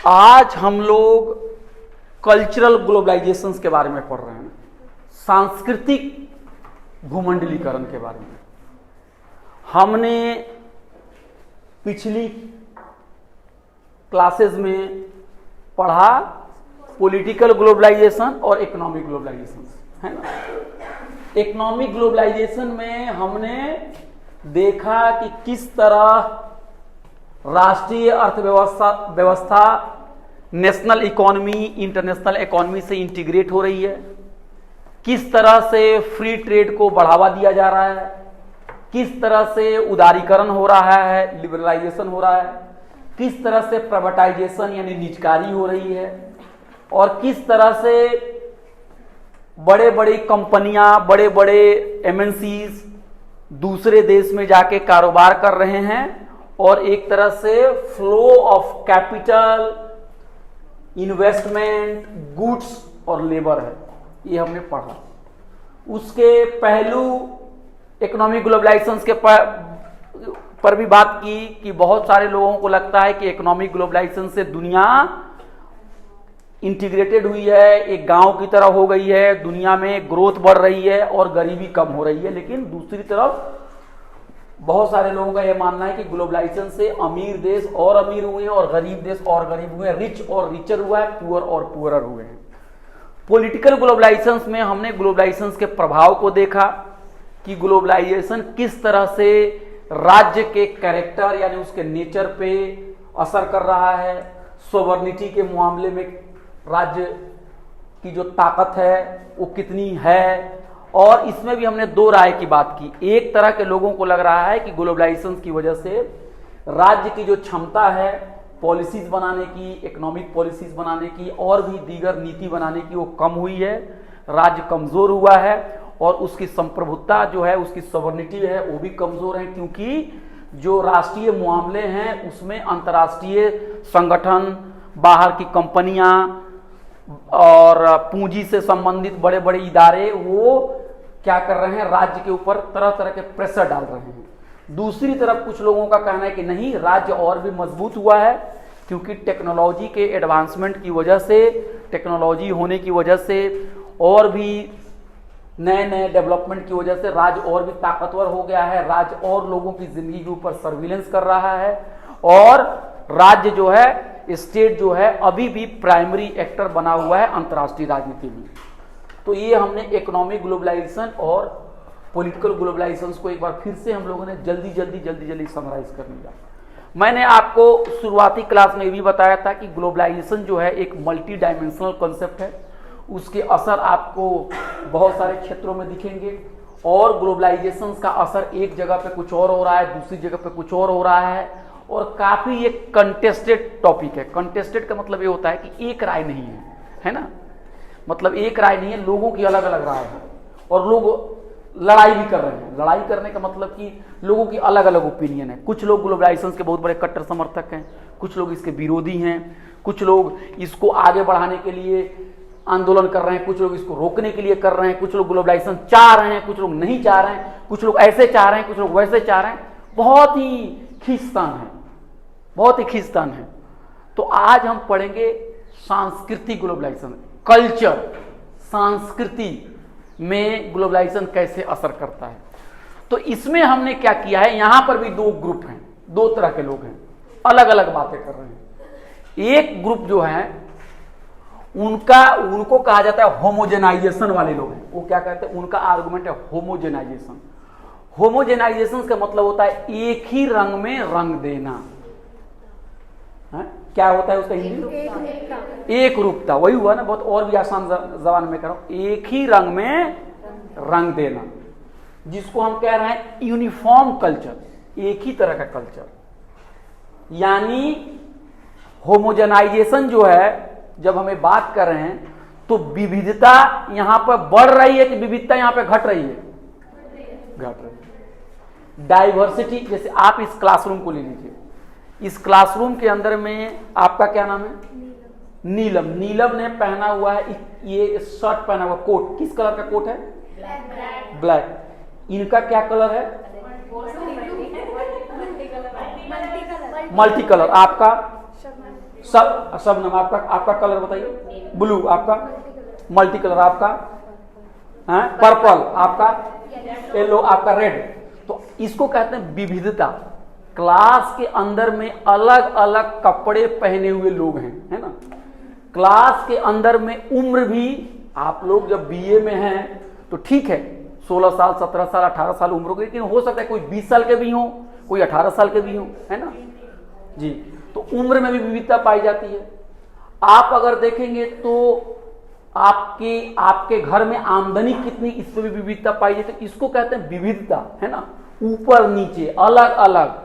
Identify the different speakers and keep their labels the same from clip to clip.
Speaker 1: आज हम लोग कल्चरल ग्लोबलाइजेशन के बारे में पढ़ रहे हैं, सांस्कृतिक भूमंडलीकरण के बारे में। हमने पिछली क्लासेस में पढ़ा पॉलिटिकल ग्लोबलाइजेशन और इकोनॉमिक ग्लोबलाइजेशन, है ना। इकोनॉमिक ग्लोबलाइजेशन में हमने देखा कि किस तरह राष्ट्रीय अर्थव्यवस्था नेशनल इकोनॉमी इंटरनेशनल इकोनॉमी से इंटीग्रेट हो रही है, किस तरह से फ्री ट्रेड को बढ़ावा दिया जा रहा है, किस तरह से उदारीकरण हो रहा है, लिबरलाइजेशन हो रहा है, किस तरह से प्राइवेटाइजेशन यानी निजकारी हो रही है, और किस तरह से बड़े बड़ी कंपनियां, बड़े बड़े एमएनसीज दूसरे देश में जाके कारोबार कर रहे हैं, और एक तरह से flow of capital, investment, goods और लेबर है। ये हमने पढ़ा। उसके पहलू इकोनॉमिक ग्लोबलाइजेशन के पर भी बात की कि बहुत सारे लोगों को लगता है कि इकोनॉमिक ग्लोबलाइजेशन से दुनिया इंटीग्रेटेड हुई है, एक गांव की तरह हो गई है, दुनिया में ग्रोथ बढ़ रही है और गरीबी कम हो रही है। लेकिन दूसरी तरफ बहुत सारे लोगों का यह मानना है कि ग्लोबलाइजेशन से अमीर देश और अमीर हुए हैं और गरीब देश और गरीब हुए हैं, रिच और रिचर हुआ है, पुअर और पुअरर हुए हैं। पॉलिटिकल ग्लोबलाइजेशन में हमने ग्लोबलाइजेशन के प्रभाव को देखा कि ग्लोबलाइजेशन किस तरह से राज्य के कैरेक्टर यानी उसके नेचर पे असर कर रहा है, सॉवरेनिटी के मामले में राज्य की जो ताकत है वो कितनी है। और इसमें भी हमने दो राय की बात की। एक तरह के लोगों को लग रहा है कि ग्लोबलाइजेशन की वजह से राज्य की जो क्षमता है पॉलिसीज बनाने की, इकोनॉमिक पॉलिसीज बनाने की और भी दीगर नीति बनाने की, वो कम हुई है, राज्य कमजोर हुआ है और उसकी संप्रभुता जो है, उसकी सॉवरेनिटी है, वो भी कमजोर है, क्योंकि जो राष्ट्रीय मामले हैं उसमें अंतर्राष्ट्रीय संगठन, बाहर की कंपनियां और पूंजी से संबंधित बड़े बड़े इदारे वो क्या कर रहे हैं, राज्य के ऊपर तरह तरह के प्रेशर डाल रहे हैं। दूसरी तरफ कुछ लोगों का कहना है कि नहीं, राज्य और भी मजबूत हुआ है, क्योंकि टेक्नोलॉजी के एडवांसमेंट की वजह से, टेक्नोलॉजी होने की वजह से और भी नए नए डेवलपमेंट की वजह से राज्य और भी ताकतवर हो गया है, राज्य और लोगों की जिंदगी के ऊपर सर्विलेंस कर रहा है, और राज्य जो है, स्टेट जो है, अभी भी प्राइमरी एक्टर बना हुआ है अंतर्राष्ट्रीय राजनीति में। तो ये हमने इकोनॉमिक ग्लोबलाइजेशन और पॉलिटिकल ग्लोबलाइजेशन को एक बार फिर से हम लोगों ने जल्दी समराइज कर लिया। मैंने आपको शुरुआती क्लास में भी बताया था कि ग्लोबलाइजेशन जो है एक मल्टी डायमेंशनल कॉन्सेप्ट है, उसके असर आपको बहुत सारे क्षेत्रों में दिखेंगे, और ग्लोबलाइजेशन का असर एक जगह पे कुछ और हो रहा है, दूसरी जगह पे कुछ और हो रहा है, और काफी ये कंटेस्टेड टॉपिक है। कंटेस्टेड का मतलब ये होता है कि एक राय नहीं है ना, मतलब एक राय नहीं है, लोगों की अलग अलग राय है और लोग लड़ाई भी कर रहे हैं। लड़ाई करने का मतलब कि लोगों की अलग अलग ओपिनियन है। कुछ लोग ग्लोबलाइजेशन के बहुत बड़े कट्टर समर्थक हैं, कुछ लोग इसके विरोधी हैं, कुछ लोग इसको आगे बढ़ाने के लिए आंदोलन कर रहे हैं, कुछ लोग इसको रोकने के लिए कर रहे हैं, कुछ लोग ग्लोबलाइजेशन चाह रहे हैं, कुछ लोग नहीं चाह रहे हैं, कुछ लोग ऐसे चाह रहे हैं, कुछ लोग वैसे चाह रहे हैं। बहुत ही खींचतान है, बहुत ही खींचतान है। तो आज हम पढ़ेंगे सांस्कृतिक ग्लोबलाइजेशन, कल्चर, संस्कृति में ग्लोबलाइजेशन कैसे असर करता है। तो इसमें हमने क्या किया है, यहां पर भी दो ग्रुप हैं, दो तरह के लोग हैं, अलग अलग बातें कर रहे हैं। एक ग्रुप जो है उनको कहा जाता है होमोजेनाइजेशन वाले लोग हैं। वो क्या कहते हैं, उनका आर्गुमेंट है होमोजेनाइजेशन। होमोजेनाइजेशन का मतलब होता है एक ही रंग में रंग देना। क्या होता है उसका हिंदी? एक रूपता। वही हुआ ना, बहुत और भी आसान जबान में कर रहा हूं, एक ही रंग में रंग देना, जिसको हम कह रहे हैं यूनिफॉर्म कल्चर, एक ही तरह का कल्चर। यानी होमोजेनाइजेशन जो है, जब हमें बात कर रहे हैं तो विविधता यहां पर बढ़ रही है कि विविधता यहां पर घट रही है? घट रही है। डाइवर्सिटी, जैसे आप इस क्लासरूम को ले लीजिए, इस क्लासरूम के अंदर में आपका क्या नाम है? नीलम। नीलम ने पहना हुआ है ये शर्ट पहना हुआ, कोट, किस कलर का कोट है? ब्लैक। इनका क्या कलर है? Multi colour. आपका सब नाम आपका कलर बताइए। ब्लू आपका, मल्टी कलर आपका, पर्पल आपका, येलो आपका, रेड। तो इसको कहते हैं विविधता। क्लास के अंदर में अलग अलग कपड़े पहने हुए लोग हैं, है ना। क्लास के अंदर में उम्र भी, आप लोग जब बीए में हैं तो ठीक है 16 साल 17 साल 18 साल उम्र हो गई, लेकिन हो सकता है कोई 20 साल के भी हो, कोई 18 साल के भी हो, है ना जी। तो उम्र में भी विविधता पाई जाती है। आप अगर देखेंगे तो आपके घर में आमदनी कितनी, इसमें भी विविधता पाई जाती है। इसको कहते हैं विविधता, है ना। ऊपर नीचे अलग अलग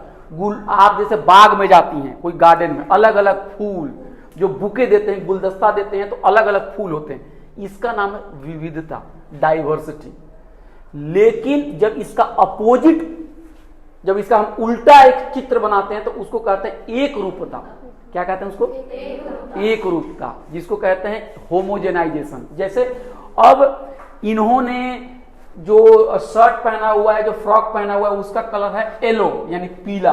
Speaker 1: आप जैसे बाग में जाती हैं, कोई गार्डन में अलग अलग फूल जो बुके देते हैं, गुलदस्ता देते हैं, तो अलग अलग फूल होते हैं, इसका नाम है विविधता, डाइवर्सिटी। लेकिन जब इसका अपोजिट, जब इसका हम उल्टा एक चित्र बनाते हैं तो उसको कहते हैं एक रूपता। क्या कहते हैं उसको? एक रूपता, जिसको कहते हैं होमोजेनाइजेशन। जैसे अब इन्होंने जो शर्ट पहना हुआ है, जो फ्रॉक पहना हुआ है, उसका कलर है येलो यानी पीला।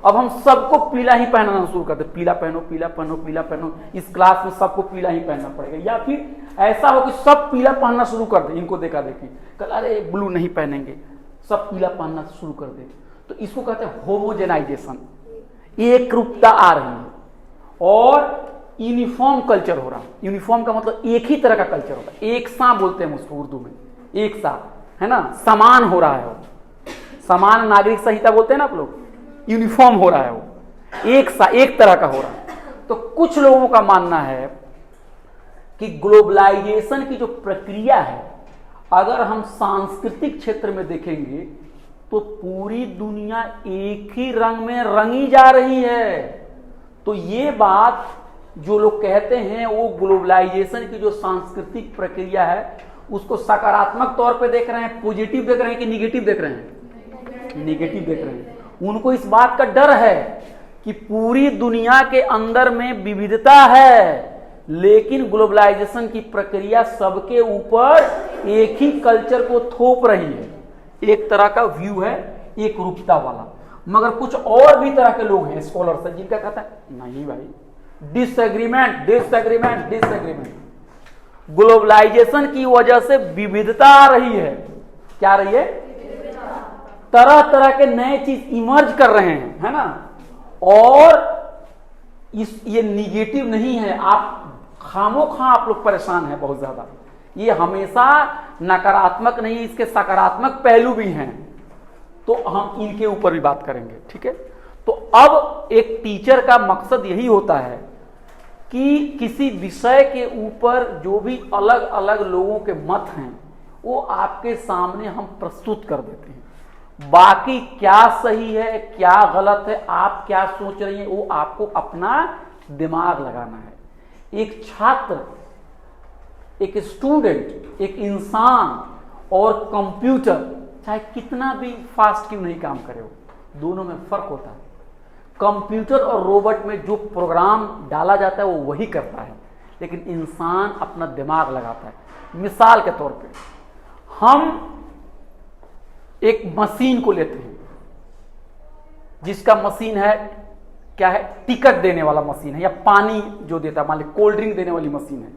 Speaker 1: अब हम सबको पीला ही पहनाना शुरू करते, पीला पहनो पीला पहनो पीला पहनो, इस क्लास में सबको पीला ही पहनना पड़ेगा। या फिर ऐसा हो कि सब पीला पहनना शुरू कर दे, इनको देखा देखी, कल अरे ब्लू नहीं पहनेंगे, सब पीला पहनना शुरू कर दे। तो इसको कहते हैं होमोजेनाइजेशन, एक रूपता आ रही है और यूनिफॉर्म कल्चर हो रहा है। यूनिफॉर्म का मतलब एक ही तरह का कल्चर होता है, एक सा बोलते हैं उसको उर्दू में, एक सा, है ना, समान हो रहा है वो, समान नागरिक संहिता बोलते हैं ना आप लोग, यूनिफॉर्म हो रहा है वो, एक सा, एक तरह का हो रहा है। तो कुछ लोगों का मानना है कि ग्लोबलाइजेशन की जो प्रक्रिया है, अगर हम सांस्कृतिक क्षेत्र में देखेंगे तो पूरी दुनिया एक ही रंग में रंगी जा रही है। तो ये बात जो लोग कहते हैं वो ग्लोबलाइजेशन की जो सांस्कृतिक प्रक्रिया है उसको सकारात्मक तौर पे देख रहे हैं, पॉजिटिव देख रहे हैं कि निगेटिव देख रहे हैं? निगेटिव देख रहे हैं। उनको इस बात का डर है कि पूरी दुनिया के अंदर में विविधता है, लेकिन ग्लोबलाइजेशन की प्रक्रिया सबके ऊपर एक ही कल्चर को थोप रही है। एक तरह का व्यू है एक रूपता वाला। मगर कुछ और भी तरह के लोग हैं, स्कॉलर्स हैं, जिनका कहता है नहीं भाई, डिसएग्रीमेंट डिसएग्रीमेंट डिसएग्रीमेंट, ग्लोबलाइजेशन की वजह से विविधता आ रही है। क्या आ रही है? तरह तरह के नए चीज इमर्ज कर रहे हैं, है ना। और ये निगेटिव नहीं है, आप खामोखा आप लोग परेशान हैं बहुत ज्यादा। ये हमेशा नकारात्मक नहीं, इसके सकारात्मक पहलू भी हैं, तो हम इनके ऊपर भी बात करेंगे, ठीक है। तो अब एक टीचर का मकसद यही होता है कि किसी विषय के ऊपर जो भी अलग अलग लोगों के मत हैं वो आपके सामने हम प्रस्तुत कर देते हैं। बाकी क्या सही है क्या गलत है, आप क्या सोच रही हैं, वो आपको अपना दिमाग लगाना है। एक छात्र, एक स्टूडेंट, एक इंसान और कंप्यूटर चाहे कितना भी फास्ट क्यों नहीं काम करे, दोनों में फर्क होता है। कंप्यूटर और रोबोट में जो प्रोग्राम डाला जाता है वो वही करता है, लेकिन इंसान अपना दिमाग लगाता है। मिसाल के तौर पे हम एक मशीन को लेते हैं, जिसका मशीन है क्या है, टिकट देने वाला मशीन है, या पानी जो देता है, मान लीजिए कोल्ड ड्रिंक देने वाली मशीन है।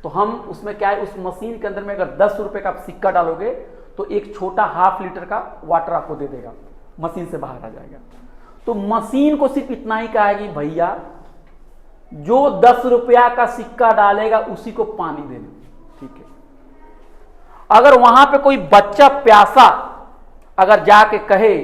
Speaker 1: तो हम उसमें क्या है, उस मशीन के अंदर में अगर 10 रुपए का आप सिक्का डालोगे तो एक छोटा ½ लीटर का वाटर आपको दे देगा, मशीन से बाहर आ जाएगा। तो मशीन को सिर्फ इतना ही कहा है कि भैया जो 10 रुपया का सिक्का डालेगा उसी को पानी देना, ठीक है। अगर वहां पे कोई बच्चा प्यासा अगर जाके कहे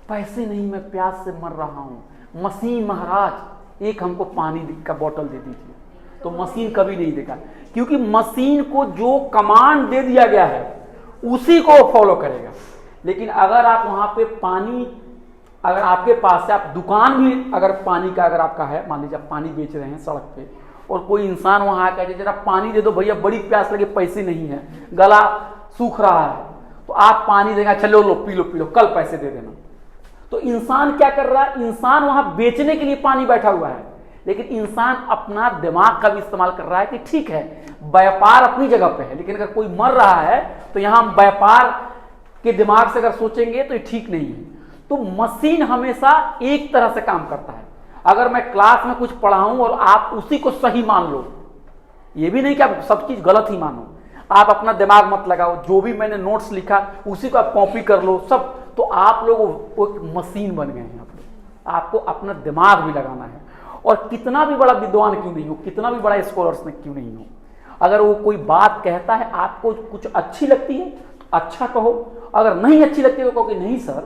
Speaker 1: पैसे नहीं मैं प्यास से मर रहा हूं, मशीन महाराज एक हमको पानी का बोतल दे दीजिए, तो मशीन कभी नहीं देगा, क्योंकि मशीन को जो कमांड दे दिया गया है उसी को फॉलो करेगा। लेकिन अगर आप वहां पे पानी, अगर आपके पास से, आप दुकान भी अगर पानी का अगर आपका है, मान लीजिए आप पानी बेच रहे हैं सड़क पे, और कोई इंसान वहां आकर जरा पानी दे दो भैया, बड़ी प्यास लगे, पैसे नहीं है, गला सूख रहा है, तो आप पानी देगा, चलो लो पी लो पी लो, कल पैसे दे देना। तो इंसान क्या कर रहा है, इंसान वहां बेचने के लिए पानी बैठा हुआ है, लेकिन इंसान अपना दिमाग का भी इस्तेमाल कर रहा है कि ठीक है व्यापार अपनी जगह पे है, लेकिन अगर कोई मर रहा है तो यहां हम व्यापार के दिमाग से अगर सोचेंगे तो ये ठीक नहीं है। तो मशीन हमेशा एक तरह से काम करता है। अगर मैं क्लास में कुछ पढ़ाऊं और आप उसी को सही मान लो, ये भी नहीं कि आप सब चीज गलत ही मानो, आप अपना दिमाग मत लगाओ, जो भी मैंने नोट्स लिखा उसी को आप कॉपी कर लो सब, तो आप लोग वो एक मशीन बन गए हैं। आपको अपना दिमाग भी लगाना है, और कितना भी बड़ा विद्वान क्यों नहीं हो, कितना भी बड़ा स्कॉलर्स में क्यों नहीं हो, अगर वो कोई बात कहता है आपको कुछ अच्छी लगती है तो अच्छा कहो, अगर नहीं अच्छी लगती है तो कहो कि नहीं सर,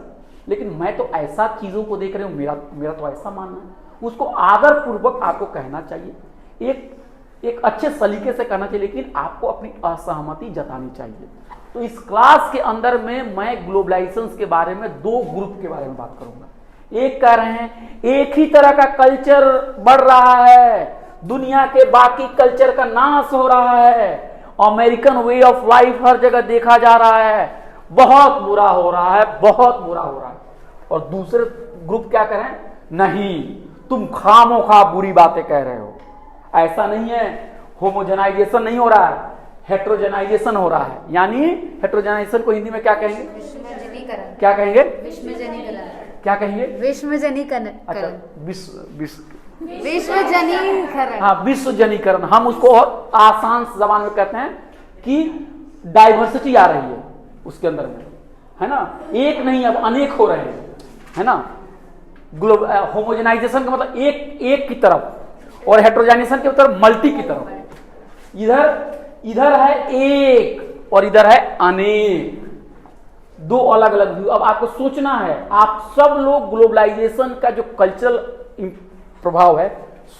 Speaker 1: लेकिन मैं तो ऐसा चीजों को देख रही हूँ, मेरा तो ऐसा मानना है, उसको आदर पूर्वक आपको कहना चाहिए, एक अच्छे सलीके से कहना चाहिए, लेकिन आपको अपनी असहमति जतानी चाहिए। तो इस क्लास के अंदर में मैं ग्लोबलाइजेशन के बारे में दो ग्रुप के बारे में बात करूंगा। एक कह रहे हैं एक ही तरह का कल्चर बढ़ रहा है, दुनिया के बाकी कल्चर का नाश हो रहा है, अमेरिकन वे ऑफ लाइफ हर जगह देखा जा रहा है, बहुत बुरा हो रहा है, बहुत बुरा हो रहा है। और दूसरे ग्रुप क्या कह रहे हैं, नहीं तुम खामोखा बुरी बातें कह रहे हो, ऐसा नहीं है, होमोजेनाइजेशन नहीं हो रहा है, हेट्रोजेनाइजेशन हो रहा है। यानी हेट्रोजेनाइजेशन को हिंदी में क्या कहेंगे,
Speaker 2: विषमजनीकरण।
Speaker 1: क्या कहेंगे,
Speaker 2: विषमजनीकरण।
Speaker 1: क्या कहेंगे,
Speaker 2: विषमजनीकरण।
Speaker 1: अच्छा
Speaker 2: विश्वजनीकरण।
Speaker 1: हाँ, विश्वजनीकरण। हम उसको और आसान जबान में कहते हैं कि डाइवर्सिटी आ रही है उसके अंदर में, है ना, एक नहीं अब अनेक हो रहे हैं, है ना। होमोजेनाइजेशन का मतलब एक की तरफ, और हेट्रोजेनाइजेशन की तरफ मल्टी की तरफ। इधर है एक और इधर है अनेक, दो अलग अलग व्यू। अब आपको सोचना है, आप सब लोग ग्लोबलाइजेशन का जो कल्चरल प्रभाव है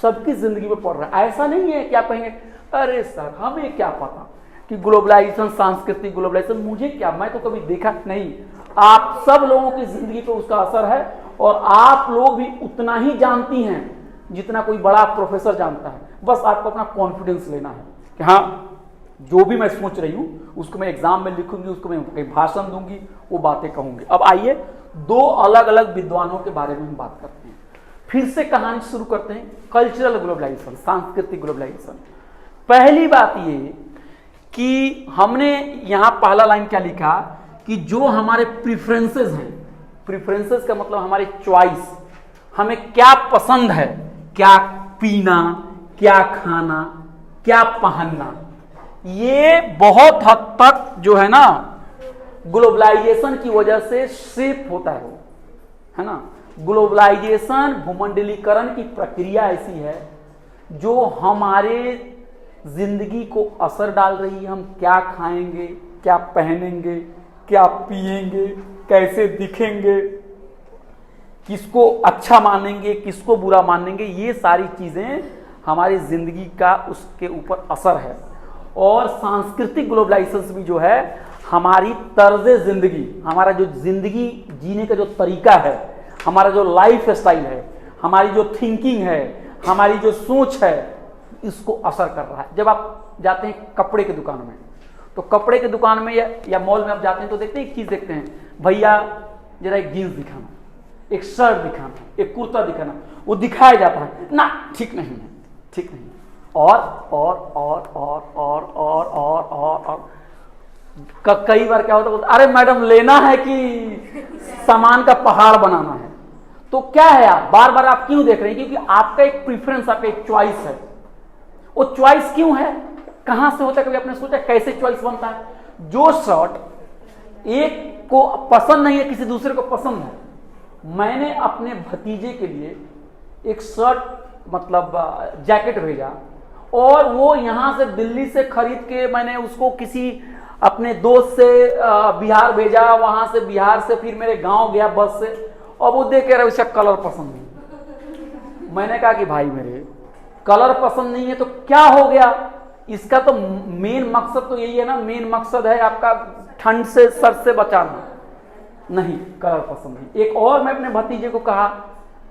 Speaker 1: सबकी जिंदगी में पड़ रहा है। ऐसा नहीं है कि आप कहेंगे अरे सर हमें क्या पता कि ग्लोबलाइजेशन, सांस्कृतिक ग्लोबलाइजेशन, मुझे क्या, मैं तो कभी देखा नहीं। आप सब लोगों की जिंदगी पे उसका असर है, और आप लोग भी उतना ही जानती हैं जितना कोई बड़ा प्रोफेसर जानता है। बस आपको अपना कॉन्फिडेंस लेना है कि हाँ जो भी मैं सोच रही हूं उसको मैं एग्जाम में लिखूंगी, उसको मैं कहीं भाषण दूंगी, वो बातें कहूंगी। अब आइए दो अलग अलग विद्वानों के बारे में हम बात करते हैं। फिर से कहानी शुरू करते हैं, कल्चरल ग्लोबलाइजेशन, सांस्कृतिक ग्लोबलाइजेशन। पहली बात ये कि हमने यहां पहला लाइन क्या लिखा कि जो हमारे प्रिफरेंसेस हैं, प्रिफरेंसेस का मतलब हमारी चॉइस, हमें क्या पसंद है, क्या पीना, क्या खाना, क्या पहनना, ये बहुत हद तक जो है ना ग्लोबलाइजेशन की वजह से शेप होता है ना। ग्लोबलाइजेशन, भूमंडलीकरण की प्रक्रिया ऐसी है जो हमारे जिंदगी को असर डाल रही है। हम क्या खाएंगे, क्या पहनेंगे, क्या पिएंगे, कैसे दिखेंगे, किसको अच्छा मानेंगे, किसको बुरा मानेंगे, ये सारी चीजें हमारी जिंदगी का उसके ऊपर असर है। और सांस्कृतिक ग्लोबलाइजेशन भी जो है हमारी तर्ज जिंदगी, हमारा जो जिंदगी जीने का जो तरीका है, हमारा जो लाइफ स्टाइल है, हमारी जो थिंकिंग है, हमारी जो सोच है, इसको असर कर रहा है। जब आप जाते हैं कपड़े की दुकान में, तो कपड़े की दुकान में या मॉल में आप जाते हैं तो देखते हैं एक चीज देखते हैं, भैया जरा एक जीन्स दिखाना, एक शर्ट दिखाना, एक कुर्ता दिखाना, वो दिखाया जाता है ना, ठीक नहीं है, ठीक नहीं, और कई बार क्या होता है, अरे मैडम लेना है कि सामान का पहाड़ बनाना है। तो क्या है, आप बार बार आप क्यों देख रहे हैं, क्योंकि आपका एक प्रीफरेंस, आपका एक चॉइस है। वो चॉइस क्यों है, कहां से होता है, कभी आपने सोचा कैसे चॉइस बनता है। जो शर्ट एक को पसंद नहीं है, किसी दूसरे को पसंद है। मैंने अपने भतीजे के लिए एक शर्ट मतलब जैकेट भेजा, और वो यहां से दिल्ली से खरीद के मैंने उसको किसी अपने दोस्त से बिहार भेजा, वहां से बिहार से फिर मेरे गांव गया बस से, और वो देख के रहा उसका कलर पसंद नहीं। मैंने कहा कि भाई मेरे कलर पसंद नहीं है तो क्या हो गया, इसका तो मेन मकसद तो यही है ना, मेन मकसद है आपका ठंड से, सर से बचाना, नहीं कलर पसंद नहीं। एक और मैं अपने भतीजे को कहा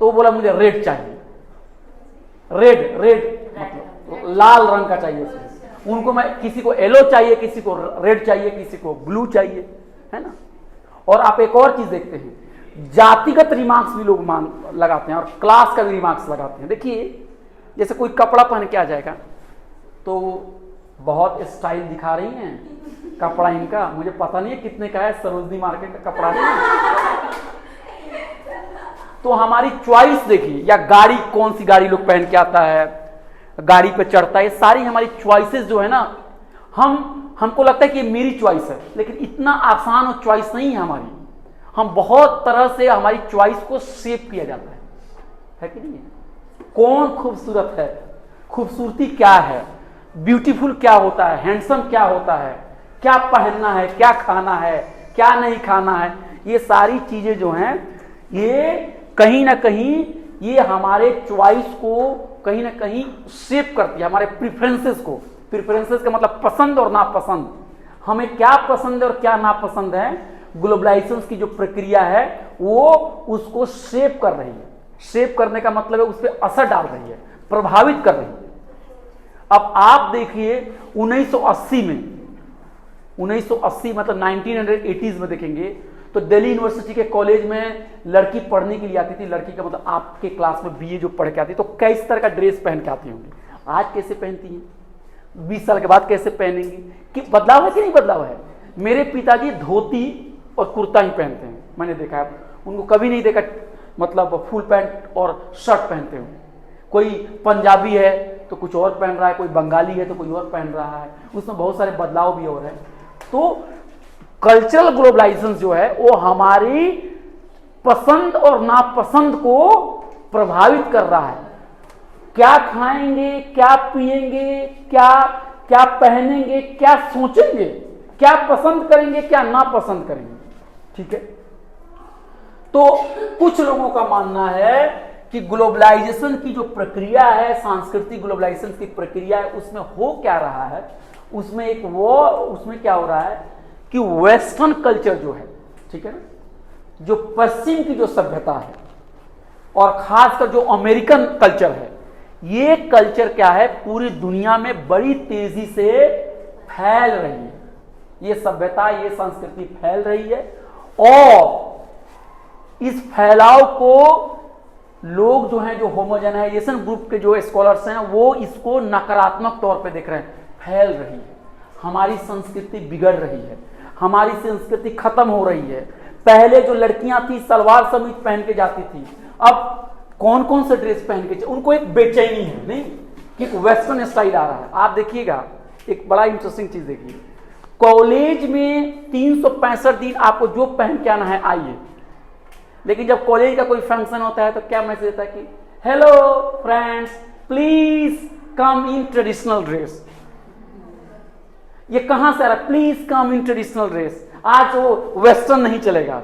Speaker 1: तो वो बोला मुझे रेड चाहिए, रेड मतलब लाल रंग का चाहिए उसमें। उनको मैं, किसी को येलो चाहिए, किसी को रेड चाहिए, किसी को ब्लू चाहिए, है ना। और आप एक और चीज देखते हैं, जातिगत रिमार्क्स भी लोग लगाते हैं और क्लास का भी रिमार्क्स लगाते हैं। देखिए जैसे कोई कपड़ा पहन के आ जाएगा तो बहुत स्टाइल दिखा रही हैं, कपड़ा इनका मुझे पता नहीं है कितने का है, सरोजनी मार्केट का कपड़ा नहीं, तो हमारी चॉइस देखिए, या गाड़ी कौन सी गाड़ी लोग पहन के आता है, गाड़ी पे चढ़ता है, सारी हमारी चॉइसेस जो है ना, हमको लगता है कि ये मेरी चॉइस है, लेकिन इतना आसान और चॉइस नहीं है हमारी। हम बहुत तरह से हमारी चॉइस को शेप किया जाता है कि नहीं है? कौन खूबसूरत है, खूबसूरती क्या है, ब्यूटीफुल क्या होता है, हैंडसम क्या होता है, क्या पहनना है, क्या खाना है, क्या नहीं खाना है, ये सारी चीजें जो हैं ये कहीं ना कहीं ये हमारे चॉइस को कहीं ना कहीं शेप करती है, हमारे प्रेफरेंसेस को। प्रेफरेंसेस का मतलब पसंद और नापसंद, हमें क्या पसंद है और क्या नापसंद है, ग्लोबलाइजेशन की जो प्रक्रिया है वो उसको शेप कर रही है। शेप करने का मतलब है उस पर असर डाल रही है, प्रभावित कर रही है। अब आप देखिए 1980 मतलब 1980s में देखेंगे तो दिल्ली यूनिवर्सिटी के कॉलेज में लड़की पढ़ने के लिए आती थी, लड़की का मतलब आपके क्लास में बीए जो पढ़ के आती तो किस तरह का ड्रेस पहन के आती होंगी, आज कैसे पहनती हैं, 20 साल के बाद कैसे पहनेंगी, कि बदलाव है कि नहीं बदलाव है। मेरे पिताजी धोती और कुर्ता ही पहनते हैं, मैंने देखा है, उनको कभी नहीं देखा मतलब फुल पैंट और शर्ट पहनते हुए। कोई पंजाबी है तो कुछ और पहन रहा है, कोई बंगाली है तो कोई और पहन रहा है, उसमें बहुत सारे बदलाव भी हो रहे हैं। तो कल्चरल ग्लोबलाइजेशन जो है वो हमारी पसंद और नापसंद को प्रभावित कर रहा है। क्या खाएंगे, क्या पिएंगे, क्या पहनेंगे, क्या सोचेंगे, क्या पसंद करेंगे, क्या नापसंद करेंगे, ठीक है। तो कुछ लोगों का मानना है कि ग्लोबलाइजेशन की जो प्रक्रिया है, सांस्कृतिक ग्लोबलाइजेशन की प्रक्रिया है, उसमें हो क्या रहा है, उसमें क्या हो रहा है कि वेस्टर्न कल्चर जो है, ठीक है ना, जो पश्चिम की जो सभ्यता है और खासकर जो अमेरिकन कल्चर है, ये कल्चर क्या है पूरी दुनिया में बड़ी तेजी से फैल रही है। ये सभ्यता, ये संस्कृति फैल रही है और इस फैलाव को लोग जो हैं, जो होमोजेनाइजेशन ग्रुप के जो स्कॉलर्स हैं, वो इसको नकारात्मक तौर पे देख रहे हैं। फैल रही है, हमारी संस्कृति बिगड़ रही है, हमारी संस्कृति खत्म हो रही है। पहले जो लड़कियां थी सलवार समीज पहन के जाती थी, अब कौन कौन सा ड्रेस पहन के, उनको एक बेचैनी है नहीं कि वेस्टर्न स्टाइल आ रहा है। आप देखिएगा एक बड़ा इंटरेस्टिंग चीज देखिए, कॉलेज में 365 दिन आपको जो पहन के आना है आइए, लेकिन जब कॉलेज का कोई फंक्शन होता है तो क्या मैसेज देता है कि hello friends please come in traditional dress. ये कहां से आ रहा है, please come in traditional dress. आज वो वेस्टर्न नहीं चलेगा,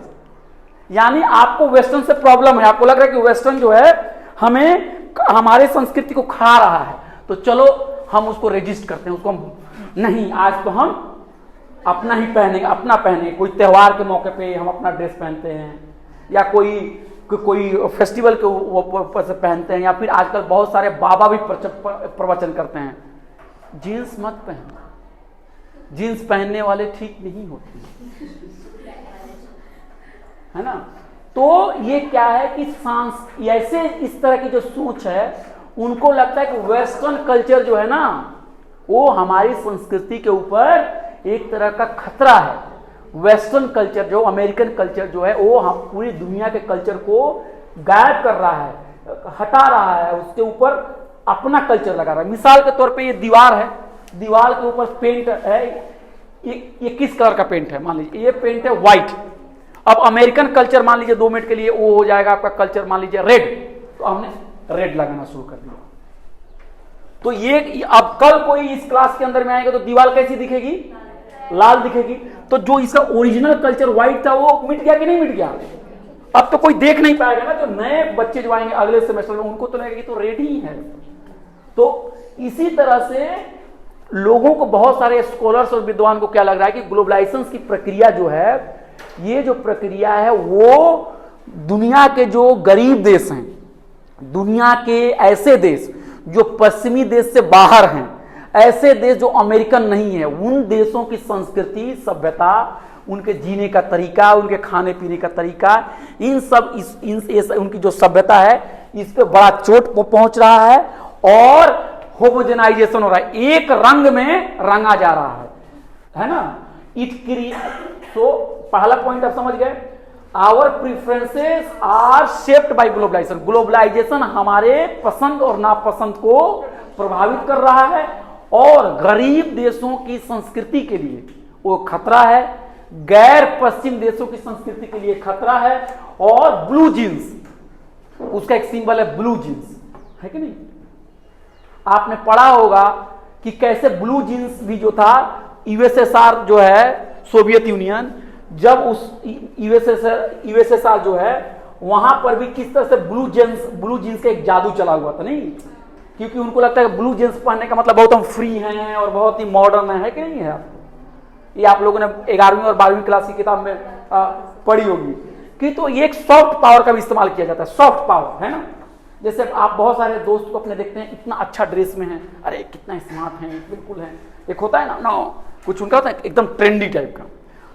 Speaker 1: यानी आपको वेस्टर्न से प्रॉब्लम है, आपको लग रहा है कि वेस्टर्न जो है हमें हमारे संस्कृति को खा रहा है, तो चलो हम उसको रेजिस्ट करते हैं, उसको नहीं, आज तो हम अपना ही पहनेंगे, अपना पहनेंगे। कोई त्योहार के मौके पे हम अपना ड्रेस पहनते हैं, या कोई फेस्टिवल के ऊपर से पहनते हैं, या फिर आजकल बहुत सारे बाबा भी प्रवचन करते हैं जीन्स मत पहनो, जीन्स पहनने वाले ठीक नहीं होते, है ना। तो ये क्या है कि ऐसे इस तरह की जो सोच है, उनको लगता है कि वेस्टर्न कल्चर जो है ना, वो हमारी संस्कृति के ऊपर एक तरह का खतरा है। वेस्टर्न कल्चर जो अमेरिकन कल्चर जो है, वो हम पूरी दुनिया के कल्चर को गायब कर रहा है, हटा रहा है, उसके ऊपर अपना कल्चर लगा रहा है। मिसाल के तौर पे ये दीवार है, दीवार के ऊपर पेंट है, ये किस कलर का पेंट है, मान लीजिए ये पेंट है व्हाइट। अब अमेरिकन कल्चर मान लीजिए 2 मिनट के लिए वो हो जाएगा आपका कल्चर, मान लीजिए रेड, तो हमने रेड लगाना शुरू कर दिया। तो ये अब कल कोई इस क्लास के अंदर में आएगा तो दीवार कैसी दिखेगी, लाल दिखेगी। तो जो इसका ओरिजिनल कल्चर व्हाइट था वो मिट गया कि नहीं मिट गया। अब तो कोई देख नहीं पाएगा ना, जो नए बच्चे जो आएंगे अगले सेमेस्टर में, उनको तो लगेगा तो रेड ही है। तो इसी तरह से लोगों को, बहुत सारे स्कॉलर्स और विद्वान को क्या लग रहा है कि ग्लोबलाइजेशन की प्रक्रिया जो है, ये जो प्रक्रिया है वो दुनिया के जो गरीब देश हैं, दुनिया के ऐसे देश जो पश्चिमी देश से बाहर हैं, ऐसे देश जो अमेरिकन नहीं है, उन देशों की संस्कृति, सभ्यता, उनके जीने का तरीका, उनके खाने पीने का तरीका, इन सब उनकी जो सभ्यता है, इस पे बड़ा चोट पहुंच रहा है और होमोजेनाइजेशन हो रहा है, एक रंग में रंगा जा रहा है ना। तो पहला पॉइंट आप समझ गए, our preferences are shaped by globalisation. Globalisation हमारे पसंद और नापसंद को प्रभावित कर रहा है और गरीब देशों की संस्कृति के लिए वो खतरा है, गैर पश्चिम देशों की संस्कृति के लिए खतरा है। और ब्लू जींस, उसका एक सिंबल है ब्लू जींस, है कि नहीं? आपने पढ़ा होगा कि कैसे ब्लू जींस भी जो था, यूएसएसआर जो है, सोवियत यूनियन, जब उस यूएसएसआर जो है वहां पर भी किस तरह से ब्लू जींस का एक जादू चला हुआ था, नहीं? क्योंकि उनको लगता है ब्लू जींस पहनने का मतलब बहुत हम फ्री हैं और बहुत ही मॉडर्न है कि नहीं है? ये आप लोगों ने 11वीं और 12वीं क्लास की किताब में पढ़ी होगी कि तो ये एक सॉफ्ट पावर का भी इस्तेमाल किया जाता है, सॉफ्ट पावर, है ना? जैसे आप बहुत सारे दोस्त को अपने देखते हैं इतना अच्छा ड्रेस में है, अरे कितना स्मार्ट है, बिल्कुल है, एक होता है ना कुछ उनका होता है एकदम ट्रेंडी टाइप का।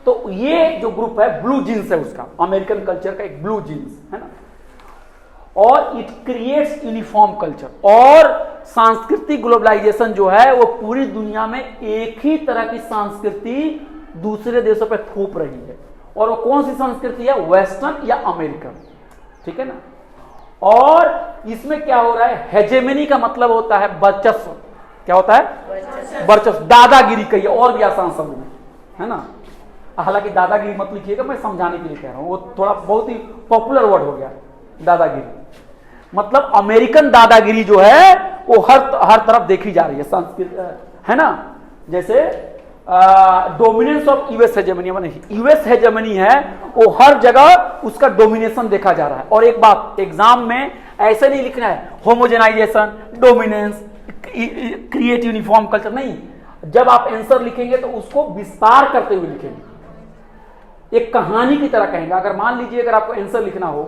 Speaker 1: तो ये जो ग्रुप है ब्लू जींस है, उसका अमेरिकन कल्चर का एक ब्लू जींस है ना। और इट क्रिएट्स यूनिफॉर्म कल्चर। और सांस्कृतिक ग्लोबलाइजेशन जो है वो पूरी दुनिया में एक ही तरह की संस्कृति दूसरे देशों पर थोप रही है। और वो कौन सी संस्कृति है? वेस्टर्न या अमेरिकन, ठीक है ना। और इसमें क्या हो रहा है? हेजेमनी का मतलब होता है वर्चस्व। क्या होता है? वर्चस्व, दादागिरी कहिए और भी आसान शब्द में, है ना। हालांकि दादागिरी मत लिखिएगा, मैं समझाने के लिए कह रहा हूं, वो थोड़ा बहुत ही पॉपुलर वर्ड हो गया दादागिरी। मतलब अमेरिकन दादागिरी जो है वो हर तरफ देखी जा रही है, संस्कृति, है ना। जैसे dominance of US hegemony, US hegemony है वो हर जगह उसका डोमिनेशन देखा जा रहा है। और एक बात, एग्जाम में ऐसे नहीं लिखना है homogenisation, dominance, create uniform culture, नहीं। जब आप आंसर लिखेंगे तो उसको विस्तार करते हुए लिखेंगे, एक कहानी की तरह कहेंगे। अगर मान लीजिए अगर आपको आंसर लिखना हो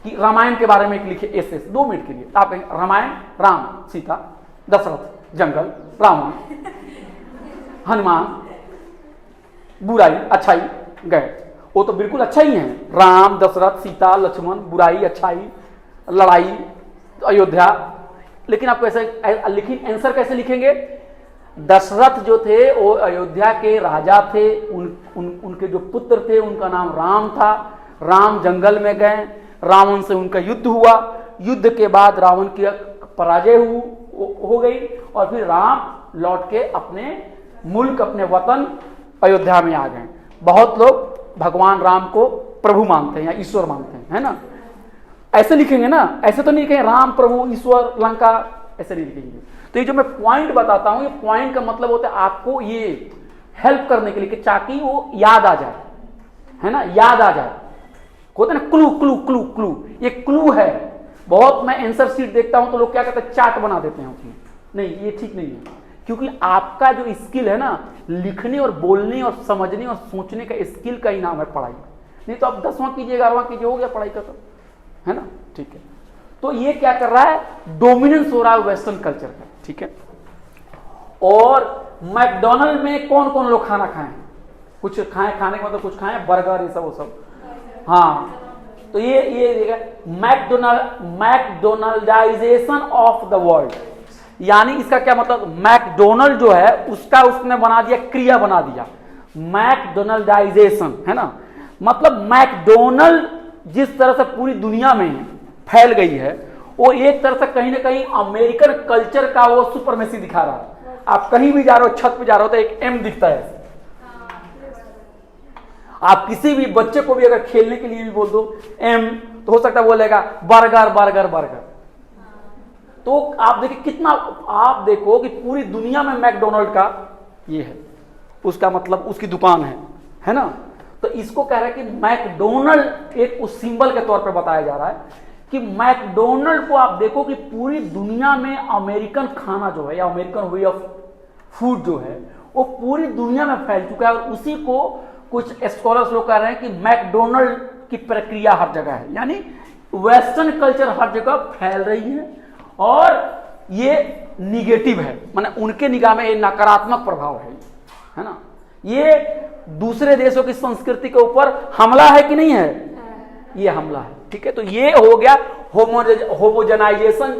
Speaker 1: कि रामायण के बारे में लिखे ऐसे 2 मिनट के लिए, तो आप कहेंगे रामायण, राम सीता, दशरथ, जंगल, रावण, हनुमान, बुराई अच्छाई, गए। वो तो बिल्कुल अच्छा ही है, राम, दशरथ, सीता, लक्ष्मण, बुराई, अच्छाई, लड़ाई, अयोध्या। लेकिन आप कैसे लिखें, आंसर कैसे लिखेंगे? दशरथ जो थे वो अयोध्या के राजा थे, उनके जो पुत्र थे उनका नाम राम था। राम जंगल में गए, रावण से उनका युद्ध हुआ, युद्ध के बाद रावण की पराजय हो गई और फिर राम लौट के अपने मुल्क, अपने वतन अयोध्या में आ गए। बहुत लोग भगवान राम को प्रभु मानते हैं या ईश्वर मानते हैं, है ना। ऐसे लिखेंगे ना, ऐसे तो नहीं लिखेंगे राम प्रभु ईश्वर लंका, ऐसे नहीं लिखेंगे। तो ये जो मैं पॉइंट बताता हूं, ये पॉइंट का मतलब होता है आपको ये हेल्प करने के लिए कि ताकि वो याद आ जाए, है ना, याद आ जाए। होता है ना क्लू क्लू क्लू क्लू, ये क्लू है। बहुत मैं आंसर शीट देखता हूं तो लोग क्या करते हैं, चार्ट बना देते हैं उसमें। नहीं, ये ठीक नहीं है, क्योंकि आपका जो स्किल है ना, लिखने और बोलने और समझने और सोचने का स्किल का ही नाम है पढ़ाई। नहीं तो आप 10वां कीजिए, 11वां कीजिए, हो गया पढ़ाई का, तो है ना, ठीक है। तो ये क्या कर रहा है? डोमिनेंस हो रहा है वेस्टर्न कल्चर का, ठीक है। और मैकडोनल्ड में कौन कौन लोग खाना खाएं? कुछ खाएं, खाने का मतलब कुछ खाएं, बर्गर, ये सब वो सब, हाँ। तो ये मैकडोनल्डाइजेशन ऑफ द वर्ल्ड, यानी इसका क्या मतलब? मैकडोनल्ड जो है उसका उसने बना दिया, क्रिया बना दिया, मैकडोनल्डाइजेशन, है ना। मतलब मैकडोनल्ड जिस तरह से पूरी दुनिया में फैल गई है, वो एक तरह से कहीं ना कहीं अमेरिकन कल्चर का वो सुपरमेसी दिखा रहा है। आप कहीं भी जा रहे हो, छत पे जा रहे हो तो एक एम दिखता है। आप किसी भी बच्चे को भी अगर खेलने के लिए भी बोल दो एम, तो हो सकता है बोलेगा बर्गर बर्गर बर्गर। तो आप देखिए कितना, आप देखो कि पूरी दुनिया में मैकडोनल्ड का ये है, उसका मतलब उसकी दुकान है ना। तो इसको कह रहा है कि मैकडोनल्ड एक उस सिंबल के तौर पर बताया जा रहा है कि मैकडोनल्ड को आप देखो कि पूरी दुनिया में अमेरिकन खाना जो है या अमेरिकन वे ऑफ फूड जो है वो पूरी दुनिया में फैल चुका है। और उसी को कुछ स्कॉलर्स लोग कह रहे हैं कि मैकडोनल्ड की प्रक्रिया हर जगह है, यानी वेस्टर्न कल्चर हर जगह फैल रही है और ये निगेटिव है, माने उनके निगाह में ये नकारात्मक प्रभाव है ना। ये दूसरे देशों की संस्कृति के ऊपर हमला है कि नहीं है? ये हमला है, ठीक है। तो ये हो गया होमोजेनाइजेशन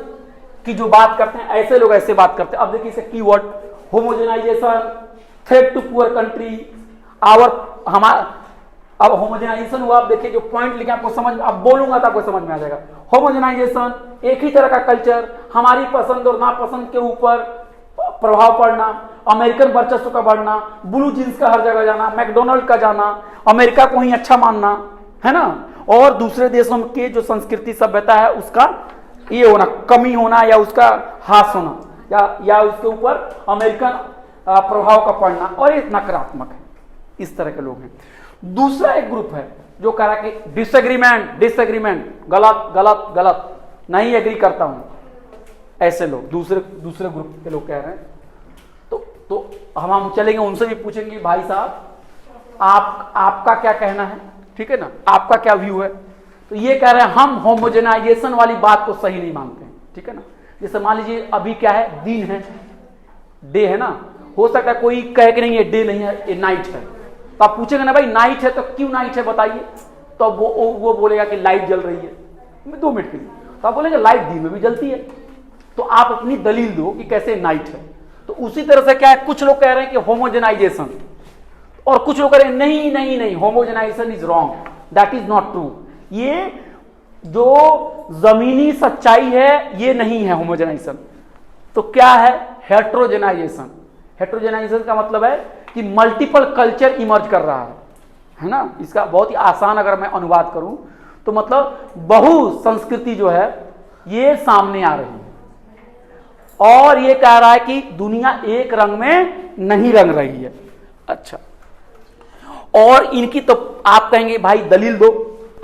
Speaker 1: की जो बात करते हैं, ऐसे लोग ऐसे बात करते हैं। अब देखिए इसका keyword homogenisation, threat to poor country, अब होमोजेनाइजेशन हुआ, आप देखिए जो पॉइंट लिखे आपको समझ, अब बोलूंगा तो आपको समझ में आ जाएगा। होमोजेनाइजेशन, एक ही तरह का कल्चर, हमारी पसंद और नापसंद के ऊपर प्रभाव पड़ना, अमेरिकन वर्चस्व का बढ़ना, ब्लू जींस का हर जगह जाना, मैकडोनल्ड का जाना, अमेरिका को ही अच्छा मानना, है ना, और दूसरे देशों के जो संस्कृति सभ्यता है उसका ये होना, कमी होना या उसका ह्रास होना, या उसके ऊपर अमेरिकन प्रभाव का पड़ना, और ये नकारात्मक है। इस तरह के लोग हैं। दूसरा एक ग्रुप है जो कह रहा है कि डिसएग्रीमेंट, गलत गलत गलत, नहीं एग्री करता हूं, ऐसे लोग दूसरे ग्रुप के लोग कह रहे हैं। तो हम चलेंगे उनसे भी पूछेंगे, भाई साहब आपका क्या कहना है, ठीक है ना, आपका क्या व्यू है। तो ये कह रहे हैं हम होमोजेनाइजेशन वाली बात को सही नहीं मानते हैं, ठीक है ना। जैसे मान लीजिए अभी क्या है, दिन है, डे है ना, हो सकता है कोई कहे कि नहीं ये डे नहीं है, ये नाइट है, तो आप पूछेंगे ना भाई नाइट है तो क्यों नाइट है बताइए, तो वो बोलेगा कि लाइट जल रही है 2 मिनट के लिए, तो आप बोलेंगे लाइट दिन में भी जलती है, तो आप अपनी दलील दो कि कैसे नाइट है। तो उसी तरह से क्या है, कुछ लोग कह रहे हैं कि होमोजेनाइजेशन, और कुछ लोग कह रहे हैं नहीं नहीं नहीं, homogenisation is wrong, that is not true. ये जो जमीनी सच्चाई है ये नहीं है होमोजेनाइजेशन। तो क्या है हेट्रोजेनाइजेशन। हेट्रोजेनाइजेशन का मतलब है कि मल्टीपल कल्चर इमर्ज कर रहा है ना। इसका बहुत ही आसान अगर मैं अनुवाद करूं तो मतलब बहु संस्कृति जो है ये सामने आ रही है, और ये कह रहा है कि दुनिया एक रंग में नहीं रंग रही है। अच्छा, और इनकी तो आप कहेंगे भाई दलील दो,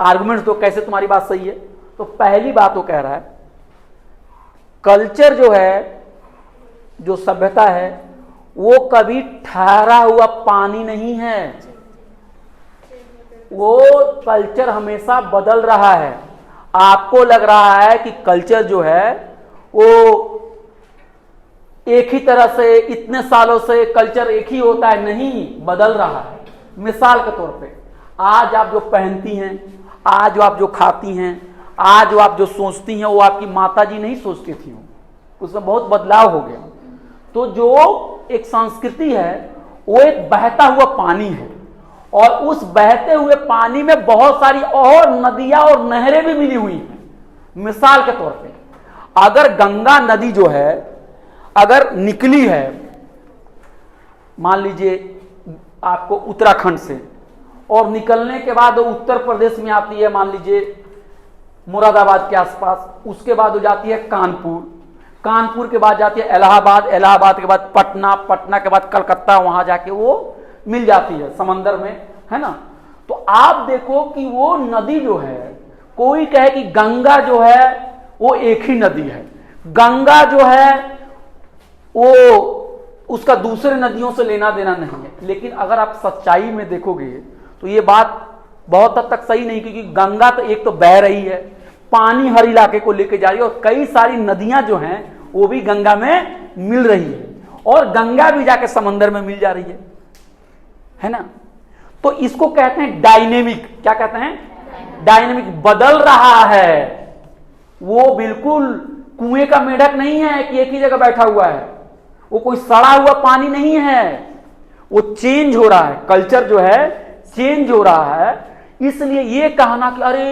Speaker 1: आर्गुमेंट्स दो, कैसे तुम्हारी बात सही है। तो पहली बात वो कह रहा है कल्चर जो है, जो सभ्यता है, वो कभी ठहरा हुआ पानी नहीं है, वो कल्चर हमेशा बदल रहा है। आपको लग रहा है कि कल्चर जो है वो एक ही तरह से इतने सालों से कल्चर एक ही होता है, नहीं, बदल रहा है। मिसाल के तौर पे आज आप जो पहनती हैं, आज आप जो खाती हैं, आज आप जो सोचती हैं, वो आपकी माताजी नहीं सोचती थी, उसमें बहुत बदलाव हो गया। तो जो एक संस्कृति है वो एक बहता हुआ पानी है, और उस बहते हुए पानी में बहुत सारी और नदियां और नहरें भी मिली हुई हैं। मिसाल के तौर पे अगर गंगा नदी जो है अगर निकली है, मान लीजिए आपको उत्तराखंड से, और निकलने के बाद वो उत्तर प्रदेश में आती है, मान लीजिए मुरादाबाद के आसपास, उसके बाद वो जाती है कानपुर, कानपुर के बाद जाती है इलाहाबाद, इलाहाबाद के बाद पटना, पटना के बाद कलकत्ता, वहां जाके वो मिल जाती है समंदर में, है ना। तो आप देखो कि वो नदी जो है, कोई कहे कि गंगा जो है वो एक ही नदी है, गंगा जो है वो उसका दूसरे नदियों से लेना देना नहीं है। लेकिन अगर आप सच्चाई में देखोगे तो ये बात बहुत हद तक सही नहीं, क्योंकि गंगा तो एक तो बह रही है, पानी हर इलाके को लेके जा रही है, और कई सारी नदियां जो हैं वो भी गंगा में मिल रही है, और गंगा भी जाके समंदर में मिल जा रही है ना। तो इसको कहते हैं डायनेमिक। क्या कहते हैं? डायनेमिक, बदल रहा है। वो बिल्कुल कुएं का मेढक नहीं है कि एक ही जगह बैठा हुआ है, वो कोई सड़ा हुआ पानी नहीं है, वो चेंज हो रहा है, कल्चर जो है चेंज हो रहा है। इसलिए ये कहना कि अरे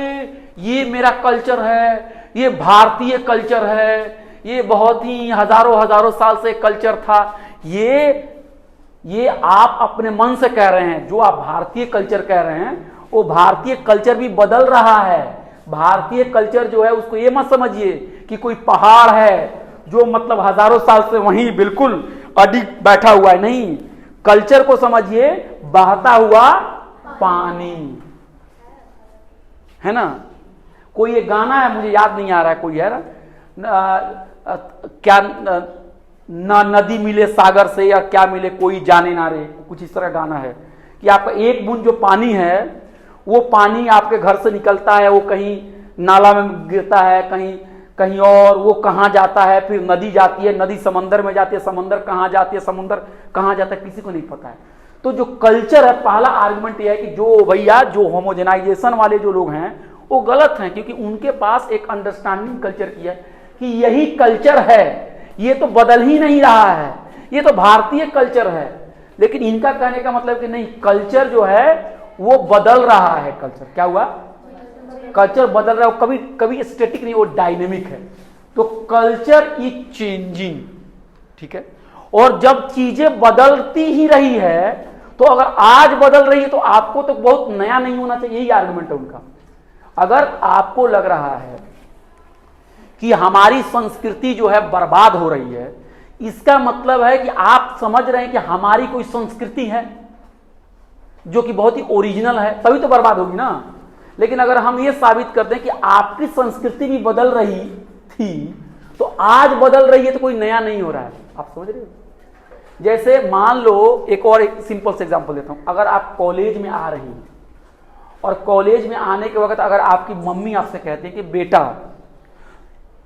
Speaker 1: ये मेरा कल्चर है, ये भारतीय कल्चर है, ये बहुत ही हजारों साल से कल्चर था, ये आप अपने मन से कह रहे हैं। जो आप भारतीय कल्चर कह रहे हैं वो भारतीय कल्चर भी बदल रहा है। भारतीय कल्चर जो है उसको ये मत समझिए कि कोई पहाड़ है जो मतलब हजारों साल से वहीं बिल्कुल अडिग बैठा हुआ है, नहीं, कल्चर को समझिए बहता हुआ पानी, है ना। कोई ये गाना है, मुझे याद नहीं आ रहा है, कोई है ना, क्या ना नदी मिले सागर से या क्या मिले कोई जाने ना रे, कुछ इस तरह गाना है कि आपका एक बूंद जो पानी है वो पानी आपके घर से निकलता है, वो कहीं नाला में गिरता है, कहीं कहीं और, वो कहाँ जाता है, फिर नदी जाती है, नदी समंदर में जाती है, समंदर कहाँ जाती है, समुंदर कहाँ जाता है, किसी को नहीं पता है। तो जो कल्चर है, पहला आर्गुमेंट यह है कि जो भैया जो होमोजेनाइजेशन वाले जो लोग हैं वो गलत हैं, क्योंकि उनके पास एक अंडरस्टैंडिंग कल्चर की है कि यही कल्चर है, ये तो बदल ही नहीं रहा है, ये तो भारतीय कल्चर है। लेकिन इनका कहने का मतलब कि नहीं, कल्चर जो है वो बदल रहा है कल्चर। क्या हुआ? कल्चर बदल रहा है, कभी कभी स्टैटिक नहीं, वो डायनेमिक है। तो कल्चर इज चेंजिंग, ठीक है। और जब चीजें बदलती ही रही है, तो अगर आज बदल रही है तो आपको तो बहुत नया नहीं होना चाहिए, यही आर्गुमेंट है उनका। अगर आपको लग रहा है कि हमारी संस्कृति जो है बर्बाद हो रही है, इसका मतलब है कि आप समझ रहे हैं कि हमारी कोई संस्कृति है जो कि बहुत ही ओरिजिनल है, तभी तो बर्बाद होगी ना। लेकिन अगर हम ये साबित कर दें कि आपकी संस्कृति भी बदल रही थी, तो आज बदल रही है तो कोई नया नहीं हो रहा है। आप समझ रहे हो? जैसे मान लो, एक और एक सिंपल से एग्जांपल देता हूं। अगर आप कॉलेज में आ रही हैं और कॉलेज में आने के वक्त अगर आपकी मम्मी आपसे कहती है कि बेटा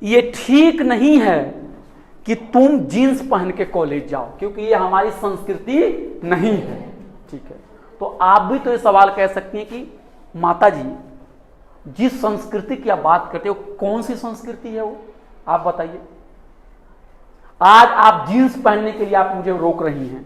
Speaker 1: ये ठीक नहीं है कि तुम जीन्स पहन के कॉलेज जाओ, क्योंकि ये हमारी संस्कृति नहीं है, ठीक है, तो आप भी तो ये सवाल कह सकती हैं कि माता जी, जिस संस्कृति की आप बात करते हो कौन सी संस्कृति है वो, आप बताइए। आज आप जीन्स पहनने के लिए आप मुझे रोक रही हैं।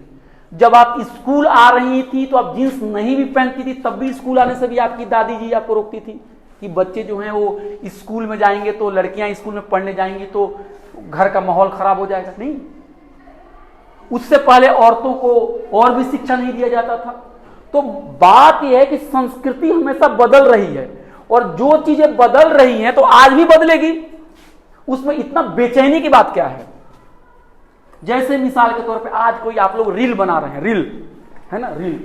Speaker 1: जब आप स्कूल आ रही थी तो आप जीन्स नहीं भी पहनती थी, तब भी स्कूल आने से भी आपकी दादी जी आपको रोकती थी कि बच्चे जो हैं वो स्कूल में जाएंगे, तो लड़कियां स्कूल में पढ़ने जाएंगी तो घर का माहौल खराब हो जाएगा। नहीं, उससे पहले औरतों को और भी शिक्षा नहीं दिया जाता था। तो बात यह है कि संस्कृति हमेशा बदल रही है, और जो चीजें बदल रही हैं तो आज भी बदलेगी। उसमें इतना बेचैनी की बात क्या है? जैसे मिसाल के तौर पे आज कोई आप लोग रील बना रहे हैं, रील है ना, रील,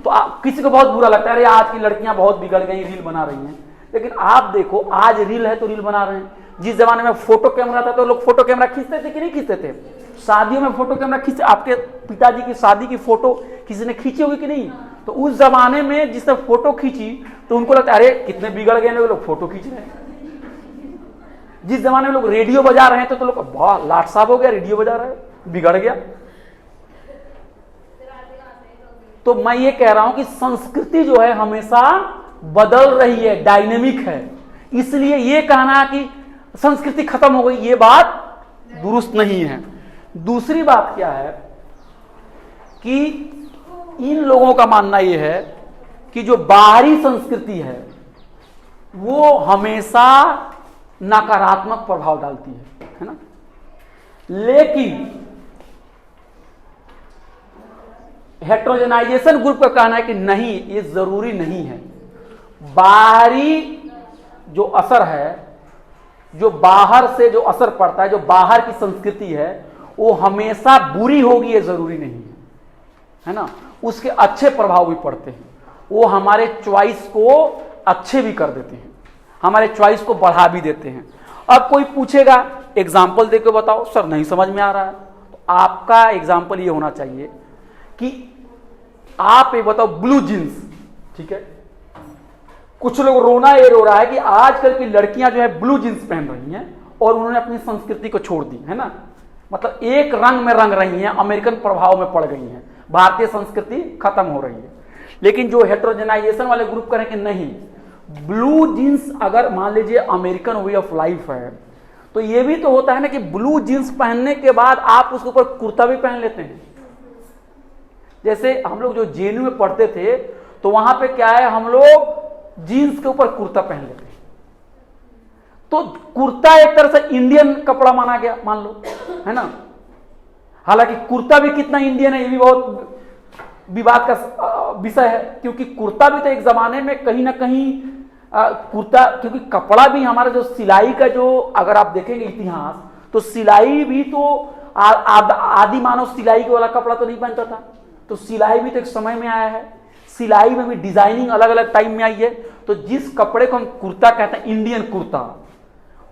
Speaker 1: तो किसी को बहुत बुरा लगता है, अरे आज की लड़कियां बहुत बिगड़ गई, रील बना रही हैं। लेकिन आप देखो, आज रील है तो रील बना रहे हैं। जिस जमाने में फोटो कैमरा था तो लोग फोटो कैमरा खींचते थे कि नहीं खींचते थे? शादियों में फोटो कैमरा खींचते, आपके पिताजी की शादी की फोटो किसी ने खींची होगी कि नहीं? तो उस जमाने में जिसने फोटो खींची तो उनको लगता है अरे कितने बिगड़ गए लोग फोटो खींच रहे हैं। जिस जमाने में लोग रेडियो बजा रहे हैं तो लोग वाह लाट साहब हो गया, रेडियो बजा रहे हैं, बिगड़ गया। तो मैं ये कह रहा हूं कि संस्कृति जो है हमेशा बदल रही है, डायनेमिक है। इसलिए ये कहना कि संस्कृति खत्म हो गई, ये बात दुरुस्त नहीं है। दूसरी बात क्या है कि इन लोगों का मानना यह है कि जो बाहरी संस्कृति है वो हमेशा नकारात्मक प्रभाव डालती है ना। लेकिन हेटेरोजेनाइजेशन ग्रुप का कहना है कि नहीं, ये जरूरी नहीं है। बाहरी जो असर है, जो बाहर से जो असर पड़ता है, जो बाहर की संस्कृति है, वो हमेशा बुरी होगी ये जरूरी नहीं है ना। उसके अच्छे प्रभाव भी पड़ते हैं, वो हमारे चॉइस को अच्छे भी कर देते हैं, हमारे चॉइस को बढ़ा भी देते हैं। अब कोई पूछेगा एग्जाम्पल देके बताओ, सर नहीं समझ में आ रहा है, तो आपका एग्जाम्पल ये होना चाहिए कि आप ये बताओ ब्लू जींस, ठीक है, कुछ लोग रोना ये रो रहा है कि आजकल की लड़कियां जो है ब्लू जींस पहन रही हैं और उन्होंने अपनी संस्कृति को छोड़ दी है ना, मतलब एक रंग में रंग रही हैं, अमेरिकन प्रभाव में पड़ गई हैं, भारतीय संस्कृति खत्म हो रही है। लेकिन जो हेटेरोजेनाइजेशन वाले ग्रुप करें कि नहीं, ब्लू जींस अगर मान लीजिए अमेरिकन वे ऑफ लाइफ है, तो ये भी तो होता है ना कि ब्लू जींस पहनने के बाद आप उसके ऊपर कुर्ता भी पहन लेते हैं। जैसे हम लोग जो जेएनयू में पढ़ते थे तो वहां पे क्या है, हम लोग जीन्स के ऊपर कुर्ता पहन लेते हैं, तो कुर्ता एक तरह से इंडियन कपड़ा माना गया, मान लो, है ना। हालांकि कुर्ता भी कितना इंडियन है ये भी बहुत विवाद का विषय है, क्योंकि कुर्ता भी तो एक जमाने में कहीं ना कहीं कुर्ता, क्योंकि कपड़ा भी हमारा जो सिलाई का जो अगर आप देखेंगे इतिहास, तो सिलाई भी तो आदि मानव सिलाई वाला कपड़ा तो नहीं बनता था, तो सिलाई भी तो एक समय में आया है, सिलाई में भी डिजाइनिंग अलग अलग टाइम में आई है। तो जिस कपड़े को हम कुर्ता कहते हैं, इंडियन कुर्ता,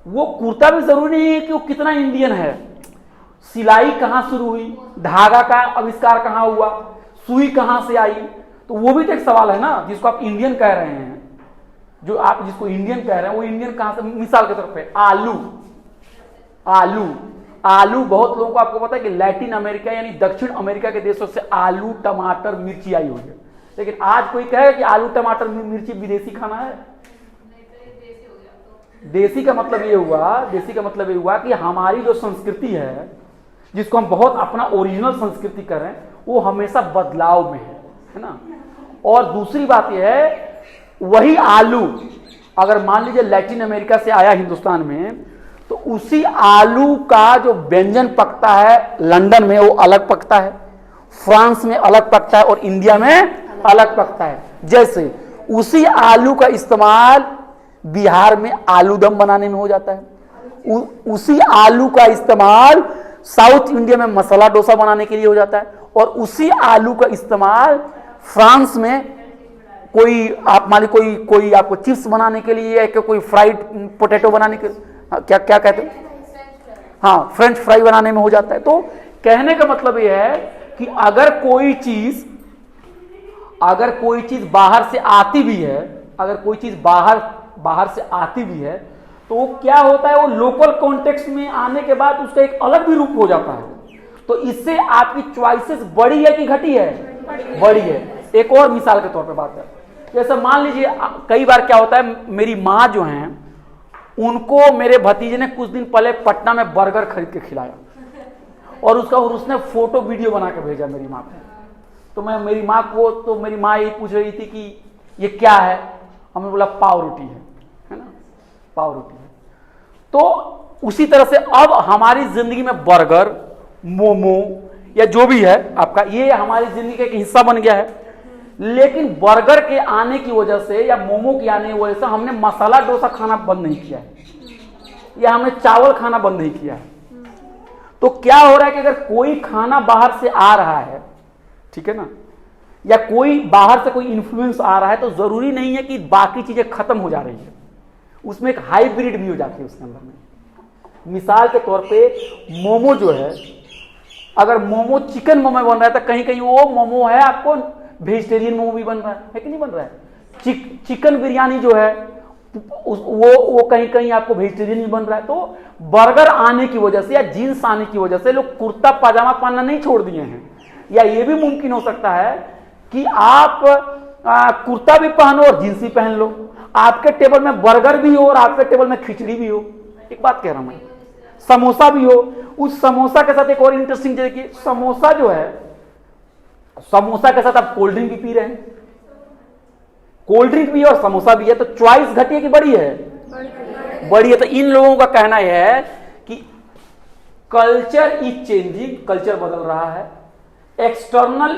Speaker 1: वो कुर्ता भी जरूरी नहीं है कि वो कितना इंडियन है। सिलाई कहां शुरू हुई, धागा का आविष्कार कहां हुआ, सुई कहां से आई, तो वो भी तो एक सवाल है ना। जिसको आप इंडियन कह रहे हैं, जो आप जिसको इंडियन कह रहे हैं, वो इंडियन कहां से, मिसाल के तौर पे आलू, आलू आलू बहुत लोगों को आपको पता है कि लैटिन अमेरिका यानी दक्षिण अमेरिका के देशों से आलू टमाटर मिर्ची आई हुई है। लेकिन आज कोई कहेगा कि आलू टमाटर मिर्ची विदेशी खाना है? देसी का मतलब ये हुआ, देसी का मतलब ये हुआ कि हमारी जो संस्कृति है, जिसको हम बहुत अपना ओरिजिनल संस्कृति करें, वो हमेशा बदलाव में है ना। और दूसरी बात यह है, वही आलू अगर मान लीजिए लैटिन अमेरिका से आया हिंदुस्तान में, तो उसी आलू का जो व्यंजन पकता है लंदन में वो अलग पकता है, फ्रांस में अलग पकता है और इंडिया में अलग पकता है। जैसे उसी आलू का इस्तेमाल बिहार में आलू दम बनाने में हो जाता है, उसी आलू का इस्तेमाल साउथ इंडिया में मसाला डोसा बनाने के लिए हो जाता है, और उसी आलू का इस्तेमाल फ्रांस में कोई आप मान लीजिए कोई आपको चिप्स बनाने के लिए या कोई फ्राइड पोटैटो बनाने के क्या क्या कहते हैं, हाँ, फ्रेंच फ्राई बनाने में हो जाता है। तो कहने का मतलब यह है कि अगर कोई चीज बाहर से आती भी है, अगर कोई चीज बाहर से आती भी है, तो वो क्या होता है, वो लोकल कॉन्टेक्स्ट में आने के बाद उसका एक अलग भी रूप हो जाता है। तो इससे आपकी चॉइसेस बड़ी है कि घटी है? बड़ी है। एक और मिसाल के तौर पे बात है, जैसे मान लीजिए कई बार क्या होता है, मेरी माँ जो हैं उनको मेरे भतीजे ने कुछ दिन पहले पटना में बर्गर खरीद के खिलाया और उसने फोटो वीडियो बना के भेजा मेरी माँ को। तो मेरी माँ यही पूछ रही थी कि ये क्या है, हमने बोला पाव रोटी है ना, पाव रोटी है। तो उसी तरह से अब हमारी जिंदगी में बर्गर, मोमो या जो भी है आपका, ये हमारी जिंदगी का एक हिस्सा बन गया है। लेकिन बर्गर के आने की वजह से या मोमो के आने की वजह से हमने मसाला डोसा खाना बंद नहीं किया है या हमने चावल खाना बंद नहीं किया है। तो क्या हो रहा है कि अगर कोई खाना बाहर से आ रहा है, ठीक है ना, या कोई बाहर से कोई इन्फ्लुएंस आ रहा है, तो जरूरी नहीं है कि बाकी चीजें खत्म हो जा रही है, उसमें एक हाइब्रिड भी हो जाती है उसके अंदर में। मिसाल के तौर पे मोमो जो है, अगर मोमो चिकन मोमो बन रहा है तो कहीं कहीं वो मोमो है आपको वेजिटेरियन मोमो भी बन रहा है कि नहीं बन रहा है। चिकन बिरयानी जो है वो कहीं कहीं आपको वेजिटेरियन भी बन रहा है। तो बर्गर आने की वजह से या जीन्स आने की वजह से लोग कुर्ता पाजामा पहनना नहीं छोड़ दिए हैं, या ये भी मुमकिन हो सकता है कि आप कुर्ता भी पहनो और जीन्स भी पहन लो, आपके टेबल में बर्गर भी हो और आपके टेबल में खिचड़ी भी हो। एक बात कह रहा हूं मैं, समोसा भी हो, उस समोसा के साथ एक और इंटरेस्टिंग चीज कि समोसा जो है, समोसा के साथ आप कोल्ड ड्रिंक भी पी रहे हैं, कोल्ड ड्रिंक भी है और समोसा भी है, तो चॉइस घटी है कि बड़ी है? बड़ी है। तो इन लोगों का कहना यह है कि कल्चर इज चेंजिंग, कल्चर बदल रहा है, external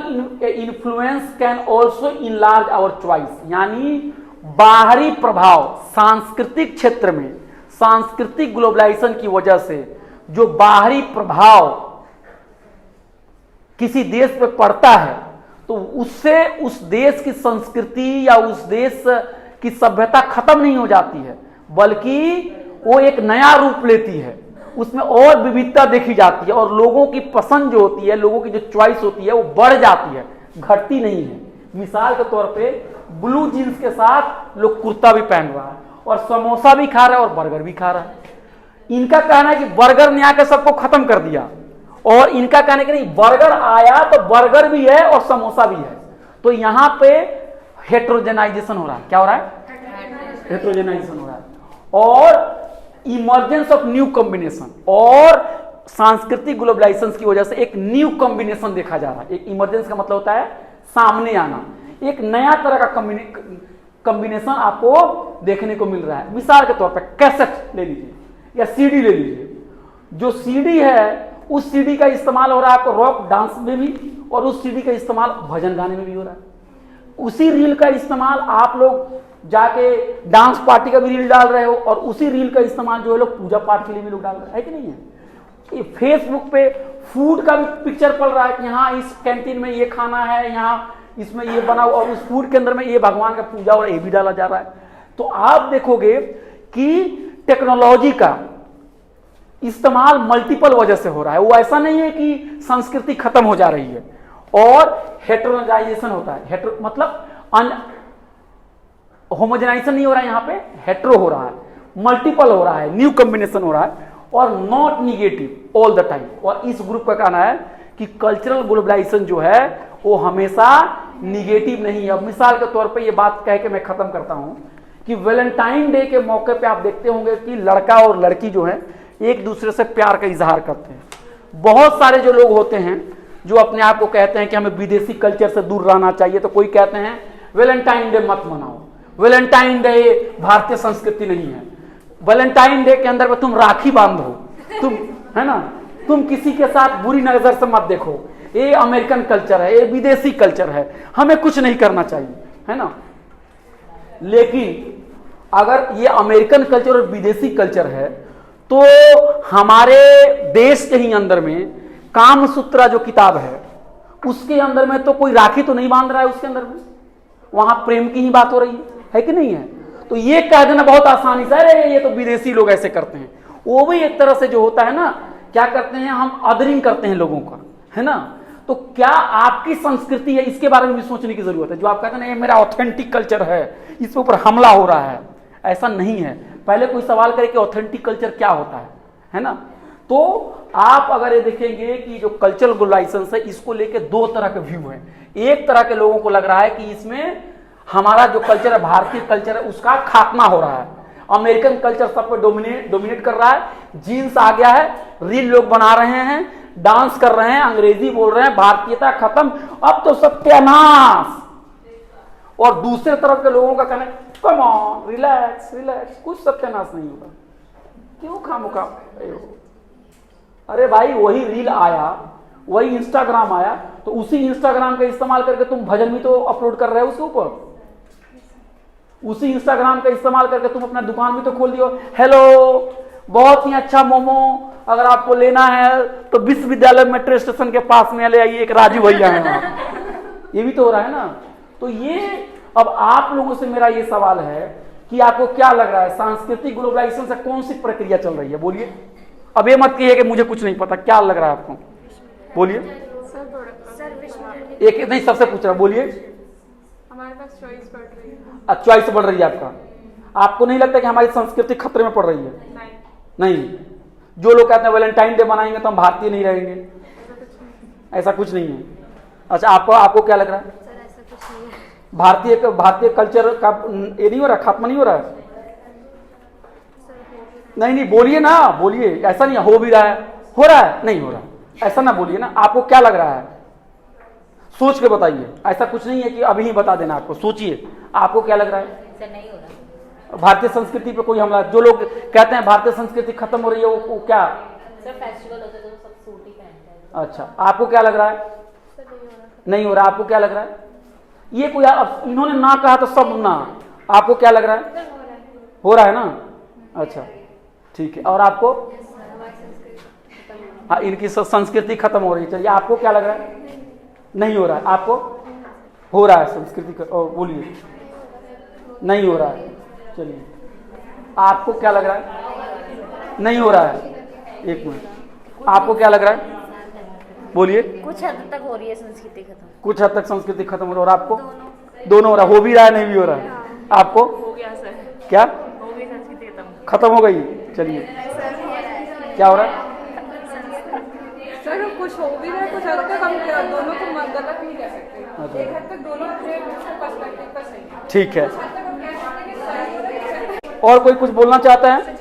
Speaker 1: influence can also enlarge our choice, यानी बाहरी प्रभाव सांस्कृतिक क्षेत्र में, सांस्कृतिक ग्लोबलाइजेशन की वजह से जो बाहरी प्रभाव किसी देश पे पड़ता है, तो उससे उस देश की संस्कृति या उस देश की सभ्यता खत्म नहीं हो जाती है, बल्कि वो एक नया रूप लेती है, उसमें और विविधता देखी जाती है और लोगों की पसंद जो होती है, लोगों की जो चॉइस होती है वो बढ़ जाती है, घटती नहीं है। मिसाल के तौर पे ब्लू जीन्स के साथ लोग कुर्ता भी पहन रहा है और समोसा भी खा रहा है और बर्गर भी खा रहा है। इनका कहना है कि बर्गर ने आकर सबको खत्म कर दिया, और इनका कहना है कि नहीं, बर्गर आया तो बर्गर भी है और समोसा भी है। तो यहां पे हेट्रोजेनाइजेशन हो रहा है। क्या हो रहा है? हेट्रोजेनाइजेशन हो रहा है और इमर्जेंस ऑफ न्यू कॉम्बिनेशन, और सांस्कृतिक ग्लोबलाइजेशन की वजह से एक न्यू कॉम्बिनेशन देखा जा रहा है। एक इमरजेंस का मतलब होता है सामने आना, एक नया तरह का कॉम्बिनेशन आपको देखने को मिल रहा है। मिसाल के तौर पर कैसेट ले लीजिए या सीडी ले लीजिए। जो सीडी है उस सीडी का इस्तेमाल हो रहा है आपको रॉक डांस में भी, और उस सीडी का इस्तेमाल भजन गाने में भी हो रहा है। उसी रील का इस्तेमाल आप लोग जाके डांस पार्टी का भी रील डाल रहे हो, और उसी रील का इस्तेमाल जो है लोग पूजा पाठ के लिए भी लोग डाल रहे हैं, है कि नहीं है? ये फेसबुक पे फूड का भी पिक्चर पड़ रहा है कि यहाँ इस कैंटीन में ये खाना है, यहाँ इसमें ये बना, और उस फूड के अंदर में ये भगवान का पूजा और ये भी डाला जा रहा है। तो आप देखोगे कि टेक्नोलॉजी का इस्तेमाल मल्टीपल वजह से हो रहा है। वो ऐसा नहीं है कि संस्कृति खत्म हो जा रही है, और हेट्रोजेनाइजेशन होता है। हेट्रो मतलब होमोजेनाइजेशन नहीं हो रहा है, यहाँ पे हेट्रो हो रहा है, मल्टीपल हो रहा है, न्यू कॉम्बिनेशन हो रहा है, और not negative all the time. और इस ग्रुप का कहना है कि कल्चरल ग्लोबलाइजेशन जो है वो हमेशा निगेटिव नहीं है। अब मिसाल के तौर पे ये बात कह के मैं खत्म करता हूं कि वैलेंटाइन डे के मौके पे आप देखते होंगे कि लड़का और लड़की जो है एक दूसरे से प्यार का इजहार करते हैं। बहुत सारे जो लोग होते हैं जो अपने आप को कहते हैं कि हमें विदेशी कल्चर से दूर रहना चाहिए, तो कोई कहते हैं वैलेंटाइन डे मत मनाओ, वैलेंटाइन डे भारतीय संस्कृति नहीं है। वैलेंटाइन डे के अंदर में तुम राखी बांधो, तुम, है ना, तुम किसी के साथ बुरी नजर से मत देखो। ये अमेरिकन कल्चर है, ये विदेशी कल्चर है, हमें कुछ नहीं करना चाहिए, है ना। लेकिन अगर ये अमेरिकन कल्चर और विदेशी कल्चर है तो हमारे देश के ही अंदर में कामसूत्रा जो किताब है उसके अंदर में तो कोई राखी तो नहीं बांध रहा है, उसके अंदर में वहां प्रेम की ही बात हो रही है कि नहीं है। तो ये कह देना बहुत आसानी से, अरे ये तो विदेशी लोग ऐसे करते हैं। वो भी एक तरह से जो होता है ना, क्या करते हैं, हम अदरिंग करते हैं लोगों का, है ना। तो क्या आपकी संस्कृति है, इसके बारे में भी सोचने की जरूरत है। जो आप कहते हैं ना ये मेरा ऑथेंटिक कल्चर है, इसके ऊपर हमला हो रहा है, ऐसा नहीं है। पहले कोई सवाल करे कि ऑथेंटिक कल्चर क्या होता है ना। तो आप अगर ये देखेंगे कि जो कल्चरल ग्लोबलाइजेशन है इसको लेके दो तरह के व्यू हैं। एक तरह के लोगों को लग रहा है कि इसमें हमारा जो कल्चर है, भारतीय कल्चर है, उसका खात्मा हो रहा है। अमेरिकन कल्चर सब पे डोमिनेट कर रहा है, जीन्स आ गया है, रील लोग बना रहे हैं, डांस कर रहे हैं, अंग्रेजी बोल रहे हैं, भारतीयता खत्म, अब तो सत्यानाश। और दूसरे तरफ के लोगों का कहना है कम ऑन, रिलैक्स रिलैक्स, कुछ सत्यानाश नहीं होगा, क्यों खामोखा। अरे भाई वही रील आया, वही इंस्टाग्राम आया, तो उसी इंस्टाग्राम का इस्तेमाल करके तुम भजन भी तो अपलोड कर रहे हो उसके ऊपर। उसी इंस्टाग्राम का इस्तेमाल करके तुम अपना दुकान भी तो खोल दियो। हेलो, बहुत ही अच्छा मोमो अगर आपको लेना है तो विश्वविद्यालय मेट्रो स्टेशन के पास में ले आइए, एक राजू भैया है वहां। ये भी तो हो रहा है ना। तो ये अब आप लोगों से मेरा ये सवाल है कि आपको क्या लग रहा है, सांस्कृतिक ग्लोबलाइजेशन से कौन सी प्रक्रिया चल रही है? बोलिए। अब ये मत कहिए कि मुझे कुछ नहीं पता, क्या लग रहा है आपको, बोलिए। एक नहीं, सबसे पूछ रहा, बोलिए।
Speaker 3: हमारे पास चॉइस बढ़ रही है।
Speaker 1: चॉइस बढ़ रही है आपका। आपको नहीं लगता कि हमारी संस्कृति खतरे में पड़ रही है? नहीं। जो लोग कहते हैं वैलेंटाइन डे मनाएंगे तो हम भारतीय नहीं रहेंगे, ऐसा कुछ नहीं है। अच्छा, आपको क्या लग रहा है? भारतीय कल्चर का ये नहीं हो रहा, खात्मा नहीं हो रहा है? नहीं, बोलिए ना, बोलिए। ऐसा नहीं हो भी रहा है, हो रहा है, नहीं हो रहा, ऐसा ना बोलिए ना। आपको क्या लग रहा है, सोच के बताइए। ऐसा कुछ नहीं है कि अभी ही बता देना, आपको सोचिए आपको क्या लग रहा है।
Speaker 2: नहीं हो रहा।
Speaker 1: भारतीय संस्कृति पे कोई हमला, जो लोग कहते हैं भारतीय संस्कृति खत्म हो रही है, वो क्या
Speaker 2: सर फेस्टिवल होते तो सब सूट ही पहनते हैं।
Speaker 1: अच्छा, आपको क्या लग रहा है? नहीं हो रहा। आपको क्या लग रहा है? ये कोई इन्होंने ना कहा तो सब ना, आपको क्या लग रहा है? हो रहा है ना। अच्छा ठीक है, और आपको? हाँ, इनकी संस्कृति खत्म हो रही है। चलिए, आपको क्या लग रहा है? नहीं हो रहा है। आपको हो रहा है संस्कृति? बोलिए। नहीं हो रहा है। चलिए, आपको क्या लग रहा है? नहीं हो रहा है। एक मिनट, आपको क्या लग रहा है? बोलिए।
Speaker 2: कुछ हद तक हो रही है संस्कृति खत्म।
Speaker 1: कुछ हद तक संस्कृति खत्म हो रहा है। और आपको? दोनों हो रहा है। हो भी रहा है, नहीं भी हो रहा है। आपको?
Speaker 3: हो गया सर।
Speaker 1: क्या
Speaker 3: हो गई संस्कृति
Speaker 1: खत्म हो गई? चलिए, क्या हो रहा है?
Speaker 3: सर कुछ हो भी रहा है, कुछ हद तक हम दोनों को गलत नहीं कह सकते। एक हद तक दोनों अपने पर्सपेक्टिव पर सही है।
Speaker 1: ठीक है।
Speaker 3: हद तक हम कह सकते हैं कि सही हो रहा है।
Speaker 1: और कोई कुछ बोलना चाहता है?